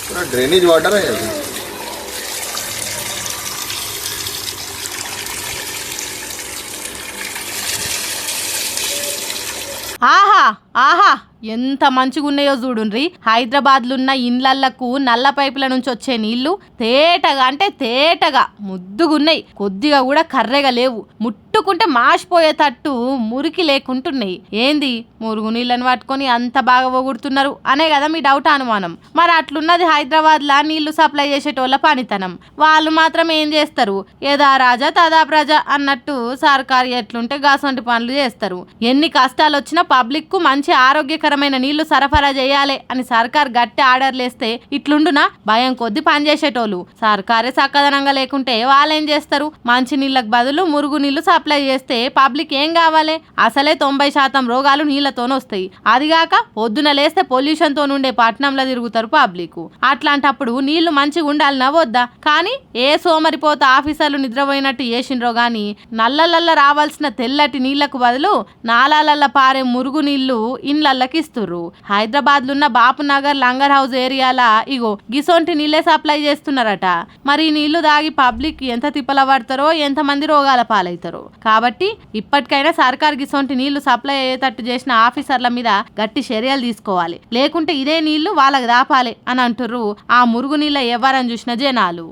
पूरा drainage water है अभी। ఆహా ఆహా ఎంత మంచిగున్నాయో చూడుండ్రి. హైదరాబాద్లున్న ఇండ్లళ్లకు నల్ల పైపుల నుంచి వచ్చే నీళ్లు తేటగా అంటే తేటగా ముద్దుగున్నాయి. కొద్దిగా కూడా కర్రెగా లేవు. ముట్టుకుంటే మాసిపోయేటట్టు మురికి లేకుంటున్నాయి. ఏంది మురుగు నీళ్ళని పట్టుకొని అంత బాగా పొగుడుతున్నారు అనే కదా మీ డౌట్ అనుమానం. మరి అట్లున్నది హైదరాబాద్లా నీళ్లు సప్లై చేసేటోళ్ళ పనితనం. వాళ్ళు మాత్రం ఏం చేస్తారు, యథా రాజా తదా ప్రజ అన్నట్టు సర్కారు ఎట్లుంటే గాసంటి పనులు చేస్తారు. ఎన్ని కష్టాలు వచ్చినా పబ్లిక్ కు మంచి ఆరోగ్యకరమైన నీళ్లు సరఫరా చేయాలి అని సర్కార్ గట్టి ఆర్డర్లు వేస్తే ఇట్లుండునా భయం కొద్ది పనిచేసేటోళ్ళు. సర్కారే సక్కదనంగా లేకుంటే వాళ్ళేం చేస్తారు, మంచి నీళ్ళకు బదులు మురుగు నీళ్లు సప్లై చేస్తే పబ్లిక్ ఏం కావాలి. అసలే 90% రోగాలు నీళ్లతోనే వస్తాయి. అదిగాక పొద్దున లేస్తే పొల్యూషన్ తో నుండే పట్టణంలో తిరుగుతారు పబ్లిక్. అట్లాంటప్పుడు నీళ్లు మంచిగా ఉండాలన్నా వద్దా? కానీ ఏ సోమరిపోత ఆఫీసర్లు నిద్రపోయినట్టు చేసిండ్రో గాని నల్లలల్ల రావాల్సిన తెల్లటి నీళ్లకు బదులు నాలాలల్ల పారే మురుగు నీళ్లు ఇండ్లకి ఇస్తుర్రు. హైదరాబాద్లున్న బాపునగర్ లంగర్ హౌస్ ఏరియాల ఇగో గిసొంటి నీళ్ళే సప్లై చేస్తున్నారట. మరి ఈ నీళ్లు దాగి పబ్లిక్ ఎంత తిప్పల పడతారో, ఎంత మంది రోగాల పాలవుతారో. కాబట్టి ఇప్పటికైనా సర్కార్ గిసొంటి నీళ్లు సప్లై అయ్యేటట్టు చేసిన ఆఫీసర్ల మీద గట్టి చర్యలు తీసుకోవాలి. లేకుంటే ఇదే నీళ్లు వాళ్ళకి దాపాలి అని అంటుర్రు ఆ మురుగు నీళ్ళ ఎవరని చూసిన జనాలు.